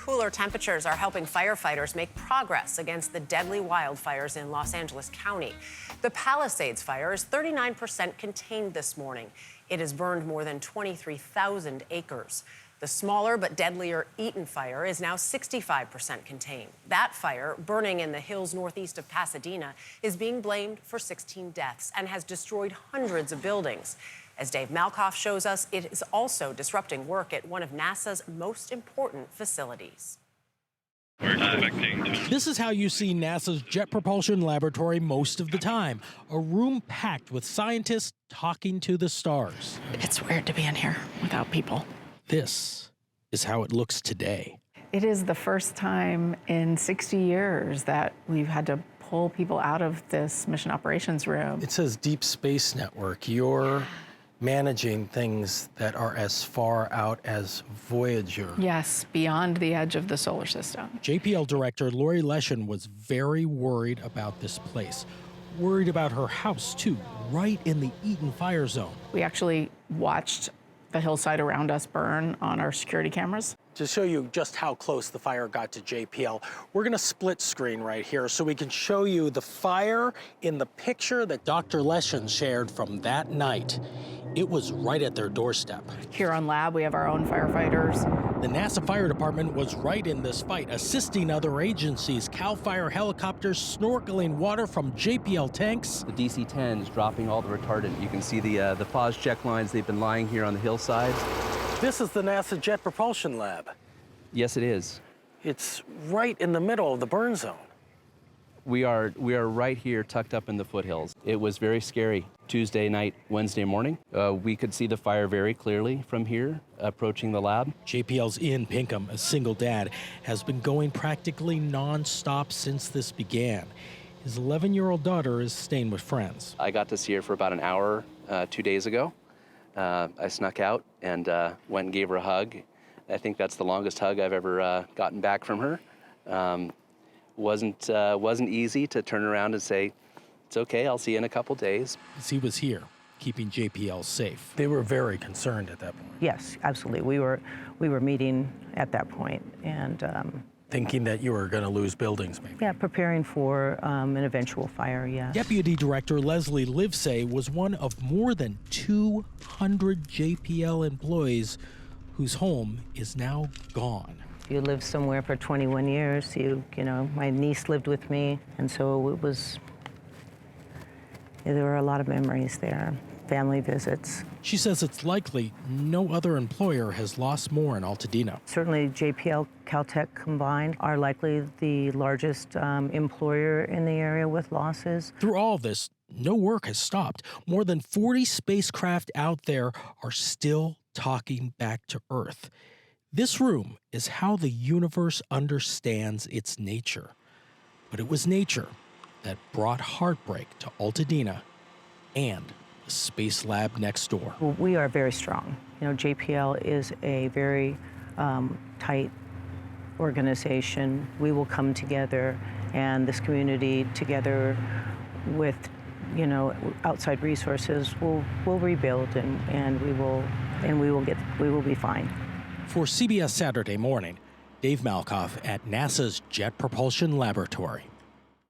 Cooler temperatures are helping firefighters make progress against the deadly wildfires in Los Angeles County. The Palisades fire is 39% contained this morning. It has burned more than 23,000 acres. The smaller but deadlier Eaton fire is now 65% contained. That fire, burning in the hills northeast of Pasadena, is being blamed for 16 deaths and has destroyed hundreds of buildings. As Dave Malkoff shows us, it is also disrupting work at one of NASA's most important facilities. This is how you see NASA's Jet Propulsion Laboratory most of the time. A room packed with scientists talking to the stars. It's weird to be in here without people. This is how it looks today. It is the first time in 60 years that we've had to pull people out of this mission operations room. It says Deep Space Network. You're managing things that are as far out as Voyager. Yes, beyond the edge of the solar system. JPL director Lori Leshin was very worried about this place. Worried about her house, too, right in the Eaton fire zone. We actually watched the hillside around us burn on our security cameras. To show you just how close the fire got to JPL, we're going to split screen right here so we can show you the fire in the picture that Dr. Leshin shared from that night. It was right at their doorstep. Here on lab, we have our own firefighters. The NASA Fire Department was right in this fight, assisting other agencies. CAL FIRE helicopters snorkeling water from JPL tanks. The DC-10s dropping all the retardant. You can see the pause check lines. They've been lying here on the hillside. This is the NASA Jet Propulsion Lab. Yes, it is. It's right in the middle of the burn zone. We are right here, tucked up in the foothills. It was very scary. Tuesday night, Wednesday morning, we could see the fire very clearly from here, approaching the lab. JPL's Ian Pinkham, a single dad, has been going practically non-stop since this began. His 11-year-old daughter is staying with friends. I got to see her for about an hour 2 days ago. I snuck out and went and gave her a hug. I think that's the longest hug I've ever gotten back from her. Wasn't easy to turn around and say, it's okay, I'll see you in a couple days. He was here, keeping JPL safe. They were very concerned at that point. Yes, absolutely. We were meeting at that point and thinking that you were going to lose buildings, maybe. Yeah, preparing for an eventual fire, yeah. Deputy Director Leslie Livesay was one of more than 200 JPL employees whose home is now gone. You lived somewhere for 21 years. You know, my niece lived with me, and so there were a lot of memories there, family visits. She says it's likely no other employer has lost more in Altadena. Certainly JPL, Caltech combined are likely the largest employer in the area with losses. Through all this, no work has stopped. More than 40 spacecraft out there are still talking back to Earth. This room is how the universe understands its nature. But it was nature that brought heartbreak to Altadena and the space lab next door. We are very strong. You know, JPL is a very tight organization. We will come together, and this community, together with, you know, outside resources, will rebuild, and we will be fine. For CBS Saturday Morning, Dave Malkoff at NASA's Jet Propulsion Laboratory.